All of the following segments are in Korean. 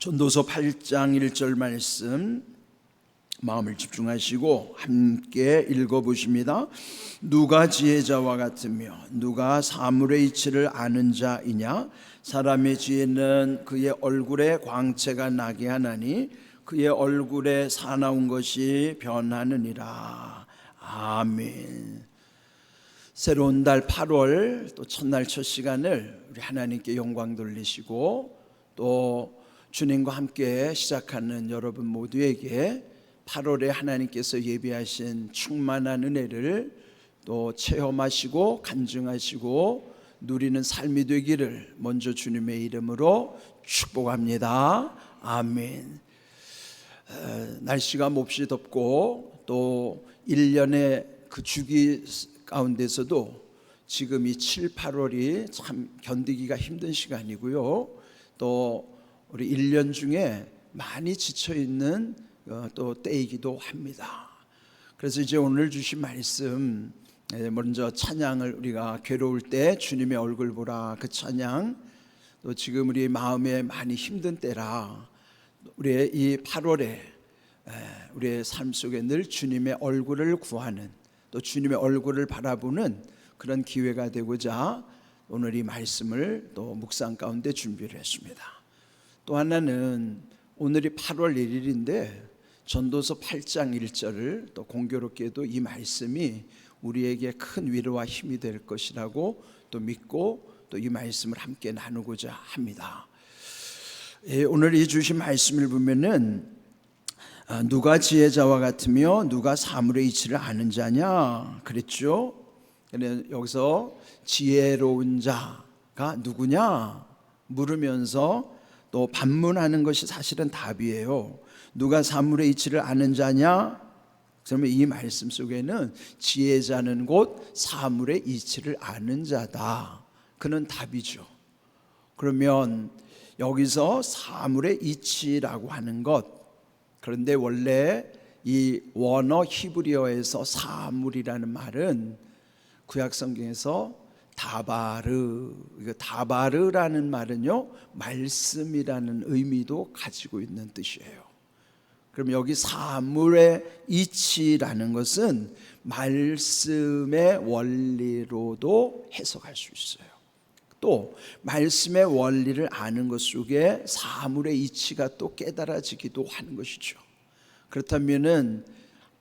전도서 8장 1절 말씀 마음을 집중하시고 함께 읽어보십니다. 누가 지혜자와 같으며 누가 사물의 이치를 아는 자이냐? 사람의 지혜는 그의 얼굴에 광채가 나게 하나니 그의 얼굴에 사나운 것이 변하느니라. 아멘. 새로운 달 8월 또 첫날 첫 시간을 우리 하나님께 영광 돌리시고 또 주님과 함께 시작하는 여러분 모두에게 8월에 하나님께서 예비하신 충만한 은혜를 또 체험하시고 간증하시고 누리는 삶이 되기를 먼저 주님의 이름으로 축복합니다. 아멘. 날씨가 몹시 덥고 또 1년의 그 주기 가운데서도 지금 이 7, 8월이 참 견디기가 힘든 시간이고요. 또 우리 1년 중에 많이 지쳐있는 또 때이기도 합니다. 그래서 이제 오늘 주신 말씀, 먼저 찬양을 우리가 괴로울 때 주님의 얼굴 보라, 그 찬양, 또 지금 우리 마음에 많이 힘든 때라 우리의 이 8월에 우리의 삶 속에 늘 주님의 얼굴을 구하는, 또 주님의 얼굴을 바라보는 그런 기회가 되고자 오늘 이 말씀을 또 묵상 가운데 준비를 했습니다. 또 하나는 오늘이 8월 1일인데 전도서 8장 1절을 또 공교롭게도 이 말씀이 우리에게 큰 위로와 힘이 될 것이라고 또 믿고 또 이 말씀을 함께 나누고자 합니다. 오늘 이 주신 말씀을 보면은 누가 지혜자와 같으며 누가 사물의 이치를 아는 자냐 그랬죠. 여기서 지혜로운 자가 누구냐 물으면서 또 반문하는 것이 사실은 답이에요. 누가 사물의 이치를 아는 자냐? 그러면 이 말씀 속에는 지혜자는 곧 사물의 이치를 아는 자다. 그는 답이죠. 그러면 여기서 사물의 이치라고 하는 것, 그런데 원래 이 원어 히브리어에서 사물이라는 말은 구약 성경에서 다바르라는 말은요 말씀이라는 의미도 가지고 있는 뜻이에요. 그럼 여기 사물의 이치라는 것은 말씀의 원리로도 해석할 수 있어요. 또 말씀의 원리를 아는 것 속에 사물의 이치가 또 깨달아지기도 하는 것이죠. 그렇다면은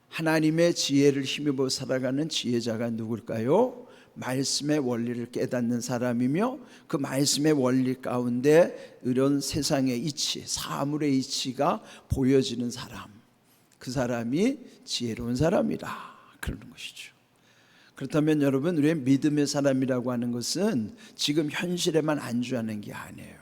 하나님의 지혜를 힘입어 살아가는 지혜자가 누굴까요? 말씀의 원리를 깨닫는 사람이며 그 말씀의 원리 가운데 이런 세상의 이치, 사물의 이치가 보여지는 사람, 그 사람이 지혜로운 사람이라 그러는 것이죠. 그렇다면 여러분, 우리의 믿음의 사람이라고 하는 것은 지금 현실에만 안주하는 게 아니에요.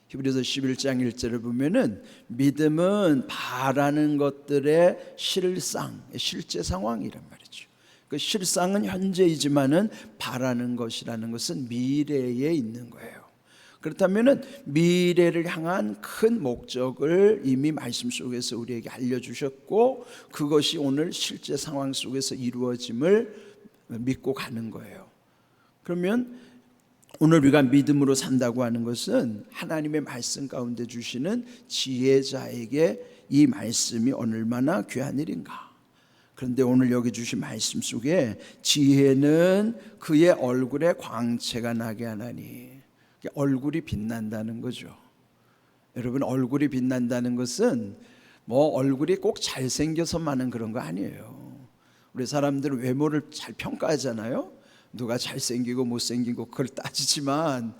히브리서 11장 1절을 보면은 믿음은 바라는 것들의 실제 상황이란 말이죠. 그 실상은 현재이지만은 바라는 것이라는 것은 미래에 있는 거예요. 그렇다면은 미래를 향한 큰 목적을 이미 말씀 속에서 우리에게 알려주셨고 그것이 오늘 실제 상황 속에서 이루어짐을 믿고 가는 거예요. 그러면 오늘 우리가 믿음으로 산다고 하는 것은 하나님의 말씀 가운데 주시는 지혜자에게 이 말씀이 얼마나 귀한 일인가. 그런데 오늘 여기 주신 말씀 속에 지혜는 그의 얼굴에 광채가 나게 하나니, 얼굴이 빛난다는 거죠. 여러분, 얼굴이 빛난다는 것은 뭐 얼굴이 꼭 잘생겨서만은 그런 거 아니에요. 우리 사람들은 외모를 잘 평가하잖아요. 누가 잘생기고 못생기고 그걸 따지지만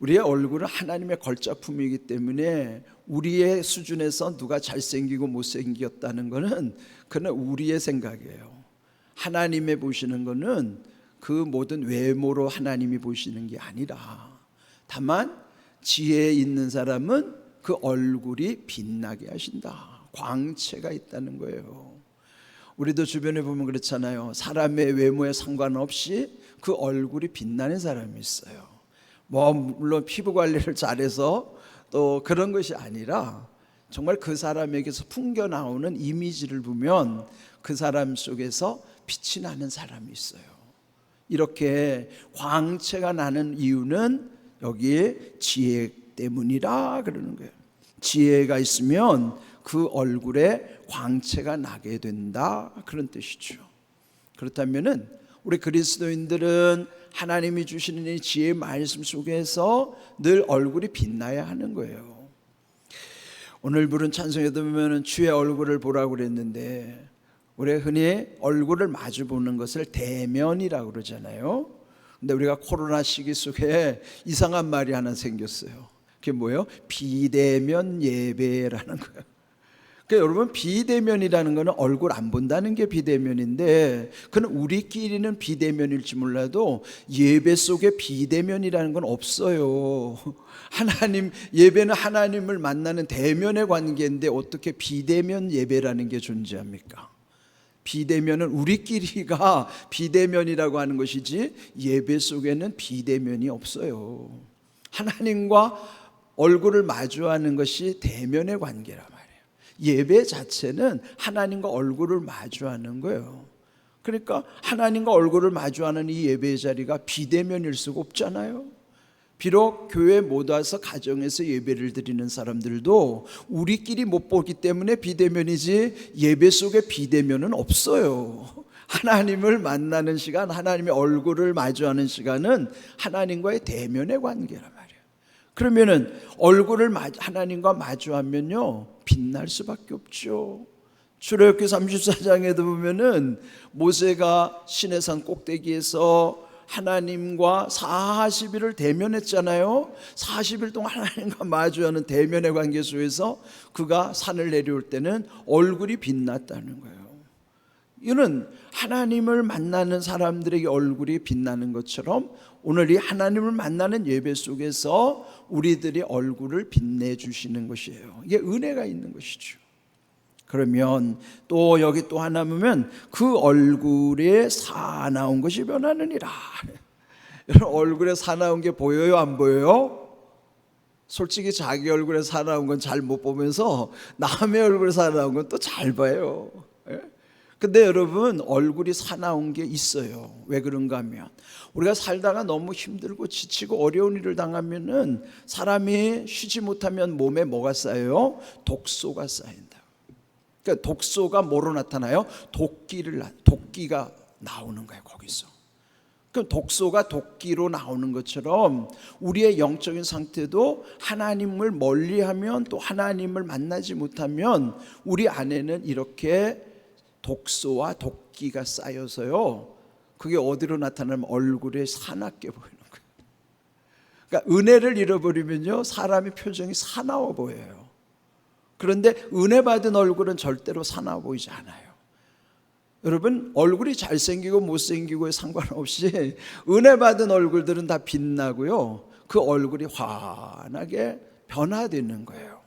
우리의 얼굴은 하나님의 걸작품이기 때문에 우리의 수준에서 누가 잘생기고 못생겼다는 것은 그는 우리의 생각이에요. 하나님의 보시는 것은 그 모든 외모로 하나님이 보시는 게 아니라 다만 지혜 있는 사람은 그 얼굴이 빛나게 하신다. 광채가 있다는 거예요. 우리도 주변에 보면 그렇잖아요. 사람의 외모에 상관없이 그 얼굴이 빛나는 사람이 있어요. 뭐 물론 피부 관리를 잘해서 또 그런 것이 아니라 정말 그 사람에게서 풍겨나오는 이미지를 보면 그 사람 속에서 빛이 나는 사람이 있어요. 이렇게 광채가 나는 이유는 여기에 지혜 때문이라 그러는 거예요. 지혜가 있으면 그 얼굴에 광채가 나게 된다, 그런 뜻이죠. 그렇다면은 우리 그리스도인들은 하나님이 주시는 이 지혜의 말씀 속에서 늘 얼굴이 빛나야 하는 거예요. 오늘 부른 찬송에도 보면 주의 얼굴을 보라고 그랬는데, 우리가 흔히 얼굴을 마주 보는 것을 대면이라고 그러잖아요. 근데 우리가 코로나 시기 속에 이상한 말이 하나 생겼어요. 그게 뭐예요? 비대면 예배라는 거예요. 그러니까 여러분, 비대면이라는 거는 얼굴 안 본다는 게 비대면인데, 그건 우리끼리는 비대면일지 몰라도 예배 속에 비대면이라는 건 없어요. 하나님, 예배는 하나님을 만나는 대면의 관계인데 어떻게 비대면 예배라는 게 존재합니까? 비대면은 우리끼리가 비대면이라고 하는 것이지, 예배 속에는 비대면이 없어요. 하나님과 얼굴을 마주하는 것이 대면의 관계란 말이에요. 예배 자체는 하나님과 얼굴을 마주하는 거예요. 그러니까 하나님과 얼굴을 마주하는 이 예배의 자리가 비대면일 수가 없잖아요. 비록 교회에 못 와서 가정에서 예배를 드리는 사람들도 우리끼리 못 보기 때문에 비대면이지, 예배 속에 비대면은 없어요. 하나님을 만나는 시간, 하나님의 얼굴을 마주하는 시간은 하나님과의 대면의 관계란 말이에요. 그러면은 얼굴을 하나님과 마주하면요, 빛날 수밖에 없죠. 출애굽기 34장에도 보면은 모세가 시내산 꼭대기에서 하나님과 40일을 대면했잖아요. 40일 동안 하나님과 마주하는 대면의 관계 속에서 그가 산을 내려올 때는 얼굴이 빛났다는 거예요. 이는 하나님을 만나는 사람들에게 얼굴이 빛나는 것처럼 오늘 이 하나님을 만나는 예배 속에서 우리들이 얼굴을 빛내주시는 것이에요. 이게 은혜가 있는 것이죠. 그러면 또 여기 또 하나 보면 그 얼굴에 사나운 것이 변하느니라. 여러분, 얼굴에 사나운 게 보여요, 안 보여요? 솔직히 자기 얼굴에 사나운 건 잘 못 보면서 남의 얼굴에 사나운 건 또 잘 봐요. 근데 여러분, 얼굴이 사나운 게 있어요. 왜 그런가 하면 우리가 살다가 너무 힘들고 지치고 어려운 일을 당하면은 사람이 쉬지 못하면 몸에 뭐가 쌓여요? 독소가 쌓인다. 그러니까 독소가 뭐로 나타나요? 도끼가 나오는 거예요, 거기서. 그럼 독소가 도끼로 나오는 것처럼 우리의 영적인 상태도 하나님을 멀리하면, 또 하나님을 만나지 못하면 우리 안에는 이렇게 독소와 도끼가 쌓여서요, 그게 어디로 나타나면 얼굴에 사납게 보이는 거예요. 그러니까 은혜를 잃어버리면요, 사람의 표정이 사나워 보여요. 그런데 은혜 받은 얼굴은 절대로 사나워 보이지 않아요. 여러분, 얼굴이 잘생기고 못생기고에 상관없이 은혜 받은 얼굴들은 다 빛나고요, 그 얼굴이 환하게 변화되는 거예요.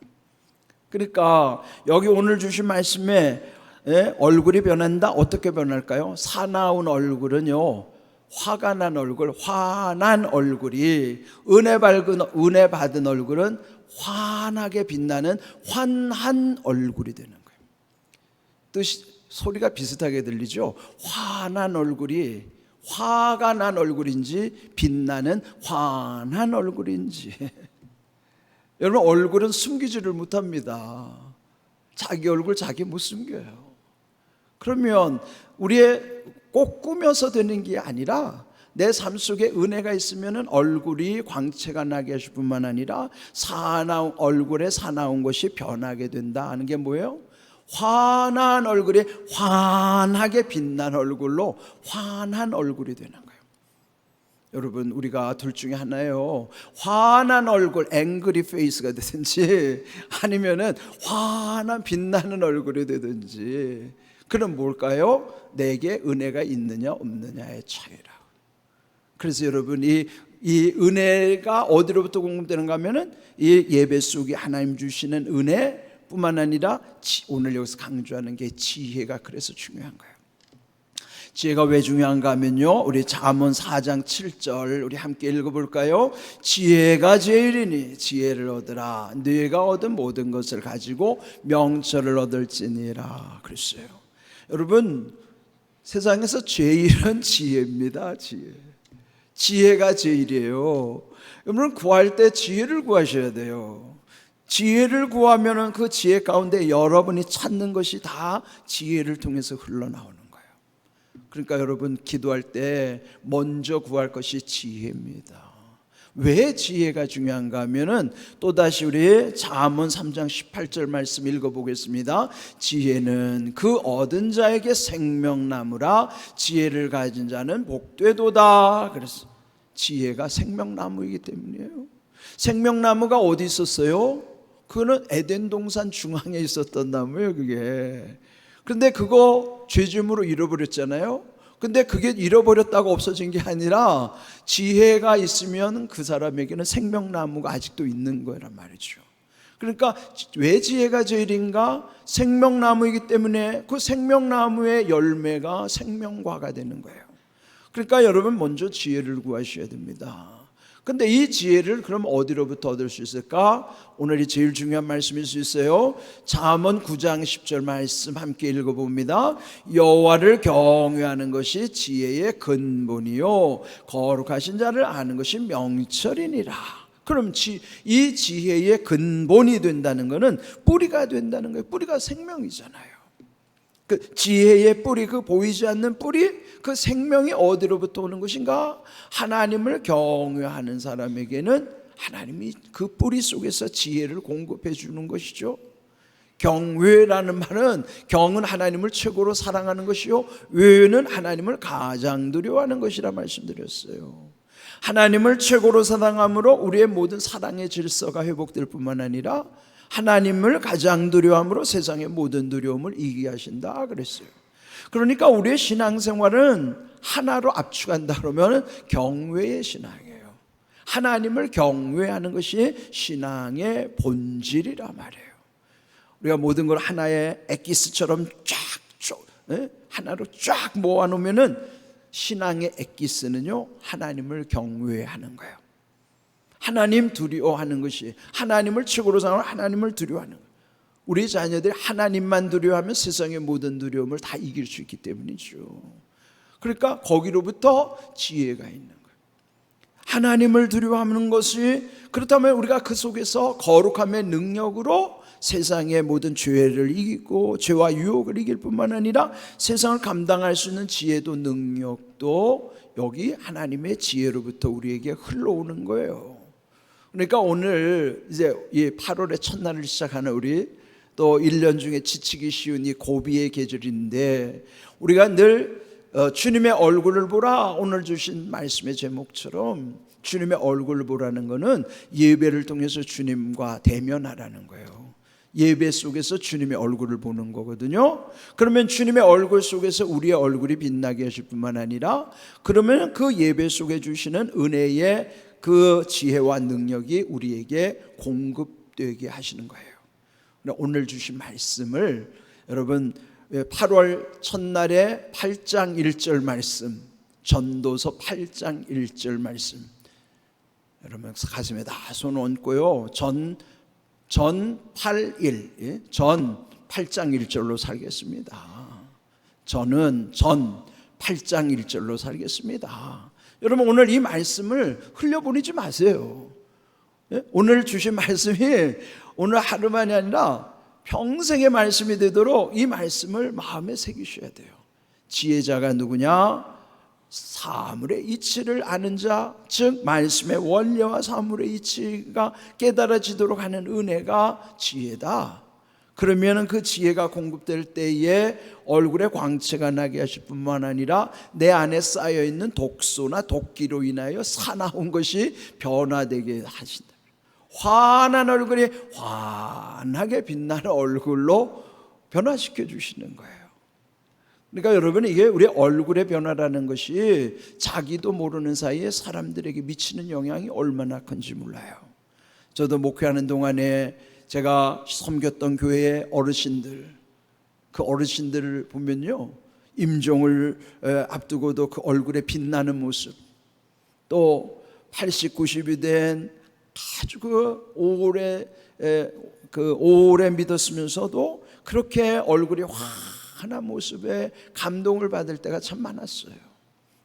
그러니까 여기 오늘 주신 말씀에 얼굴이 변한다. 어떻게 변할까요? 사나운 얼굴은요, 화가 난 얼굴, 환한 얼굴이, 은혜 받은 얼굴은 환하게 빛나는 환한 얼굴이 되는 거예요. 뜻이, 소리가 비슷하게 들리죠? 환한 얼굴이 화가 난 얼굴인지 빛나는 환한 얼굴인지. 여러분, 얼굴은 숨기지를 못합니다. 자기 얼굴 자기 못 숨겨요. 그러면 우리의 꼭 꾸며서 되는 게 아니라 내 삶 속에 은혜가 있으면 얼굴이 광채가 나게 하실 뿐만 아니라 얼굴에 사나운 것이 변하게 된다 하는 게 뭐예요? 환한 얼굴이 환하게 빛난 얼굴로 환한 얼굴이 되는 거예요. 여러분, 우리가 둘 중에 하나예요. 환한 얼굴, 앵그리 페이스가 되든지 아니면은 환한 빛나는 얼굴이 되든지, 그럼 뭘까요? 내게 은혜가 있느냐 없느냐의 차이라. 그래서 여러분, 이 은혜가 어디로부터 공급되는가 하면은 이 예배 속에 하나님 주시는 은혜뿐만 아니라 오늘 여기서 강조하는 게 지혜가 그래서 중요한 거예요. 지혜가 왜 중요한가 하면요, 우리 잠언 4장 7절 우리 함께 읽어볼까요? 지혜가 제일이니 지혜를 얻으라. 네가 얻은 모든 것을 가지고 명철을 얻을지니라 그랬어요. 여러분, 세상에서 제일은 지혜입니다. 지혜가 제일이에요. 여러분, 구할 때 지혜를 구하셔야 돼요. 지혜를 구하면은 그 지혜 가운데 여러분이 찾는 것이 다 지혜를 통해서 흘러나오는 거예요. 그러니까 여러분 기도할 때 먼저 구할 것이 지혜입니다. 왜 지혜가 중요한가 하면은 또다시 우리 잠언 3장 18절 말씀 읽어보겠습니다. 지혜는 그 얻은 자에게 생명나무라 지혜를 가진 자는 복되도다. 그래서 지혜가 생명나무이기 때문이에요. 생명나무가 어디 있었어요? 그거는 에덴 동산 중앙에 있었던 나무예요, 그게. 그런데 그거 죄짐으로 잃어버렸잖아요. 근데 그게 잃어버렸다고 없어진 게 아니라 지혜가 있으면 그 사람에게는 생명나무가 아직도 있는 거란 말이죠. 그러니까 왜 지혜가 제일인가? 생명나무이기 때문에 그 생명나무의 열매가 생명과가 되는 거예요. 그러니까 여러분 먼저 지혜를 구하셔야 됩니다. 근데 이 지혜를 그럼 어디로부터 얻을 수 있을까? 오늘이 제일 중요한 말씀일 수 있어요. 잠언 9장 10절 말씀 함께 읽어봅니다. 여호와를 경외하는 것이 지혜의 근본이요 거룩하신 자를 아는 것이 명철이니라. 그럼 이 지혜의 근본이 된다는 것은 뿌리가 된다는 거예요. 뿌리가 생명이잖아요. 그 지혜의 뿌리, 그 보이지 않는 뿌리, 그 생명이 어디로부터 오는 것인가? 하나님을 경외하는 사람에게는 하나님이 그 뿌리 속에서 지혜를 공급해 주는 것이죠. 경외라는 말은 경은 하나님을 최고로 사랑하는 것이요 외는 하나님을 가장 두려워하는 것이라 말씀드렸어요. 하나님을 최고로 사랑함으로 우리의 모든 사랑의 질서가 회복될 뿐만 아니라 하나님을 가장 두려워함으로 세상의 모든 두려움을 이기게 하신다 그랬어요. 그러니까 우리의 신앙생활은 하나로 압축한다 그러면 경외의 신앙이에요. 하나님을 경외하는 것이 신앙의 본질이라 말이에요. 우리가 모든 걸 하나의 엑기스처럼 하나로 쫙 모아놓으면은 신앙의 엑기스는요 하나님을 경외하는 거예요. 하나님 두려워하는 것이 하나님을 최고로 생각하고 하나님을 두려워하는 거예요. 우리 자녀들이 하나님만 두려워하면 세상의 모든 두려움을 다 이길 수 있기 때문이죠. 그러니까 거기로부터 지혜가 있는 거예요. 하나님을 두려워하는 것이 그렇다면 우리가 그 속에서 거룩함의 능력으로 세상의 모든 죄를 이기고 죄와 유혹을 이길 뿐만 아니라 세상을 감당할 수 있는 지혜도 능력도 여기 하나님의 지혜로부터 우리에게 흘러오는 거예요. 그러니까 오늘 이제 이 8월의 첫날을 시작하는 우리 또 1년 중에 지치기 쉬운 이 고비의 계절인데 우리가 늘 주님의 얼굴을 보라 오늘 주신 말씀의 제목처럼 주님의 얼굴을 보라는 것은 예배를 통해서 주님과 대면하라는 거예요. 예배 속에서 주님의 얼굴을 보는 거거든요. 그러면 주님의 얼굴 속에서 우리의 얼굴이 빛나게 하실 뿐만 아니라 그러면 그 예배 속에 주시는 은혜의 그 지혜와 능력이 우리에게 공급되게 하시는 거예요. 오늘 주신 말씀을 여러분 8월 첫날에 8장 1절 말씀 전도서 8장 1절 말씀 여러분 가슴에 다 손 얹고요. 전 8일 전 8장 1절로 살겠습니다. 저는 전 8장 1절로 살겠습니다. 여러분 오늘 이 말씀을 흘려보내지 마세요. 오늘 주신 말씀이 오늘 하루만이 아니라 평생의 말씀이 되도록 이 말씀을 마음에 새기셔야 돼요. 지혜자가 누구냐? 사물의 이치를 아는 자, 즉 말씀의 원리와 사물의 이치가 깨달아지도록 하는 은혜가 지혜다. 그러면 그 지혜가 공급될 때에 얼굴에 광채가 나게 하실 뿐만 아니라 내 안에 쌓여있는 독소나 독기로 인하여 사나운 것이 변화되게 하신다. 환한 얼굴이 환하게 빛나는 얼굴로 변화시켜 주시는 거예요. 그러니까 여러분 이게 우리 얼굴의 변화라는 것이 자기도 모르는 사이에 사람들에게 미치는 영향이 얼마나 큰지 몰라요. 저도 목회하는 동안에 제가 섬겼던 교회의 어르신들, 그 어르신들을 보면요 임종을 앞두고도 그 얼굴에 빛나는 모습, 또 80, 90이 된 아주 오래 믿었으면서도 그렇게 얼굴이 환한 모습에 감동을 받을 때가 참 많았어요.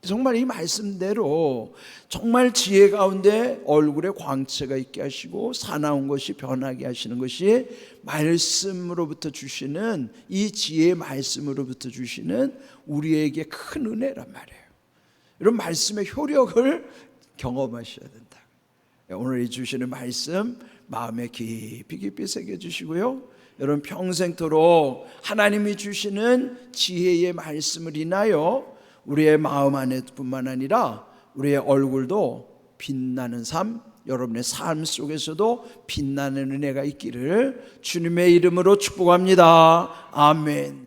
정말 이 말씀대로 정말 지혜 가운데 얼굴에 광채가 있게 하시고 사나운 것이 변하게 하시는 것이 말씀으로부터 주시는, 이 지혜의 말씀으로부터 주시는 우리에게 큰 은혜란 말이에요. 이런 말씀의 효력을 경험하셔야 된다. 오늘 이 주시는 말씀 마음에 깊이 새겨주시고요, 여러분 평생토록 하나님이 주시는 지혜의 말씀을 인하여 우리의 마음 안에뿐만 아니라 우리의 얼굴도 빛나는 삶, 여러분의 삶 속에서도 빛나는 은혜가 있기를 주님의 이름으로 축복합니다. 아멘.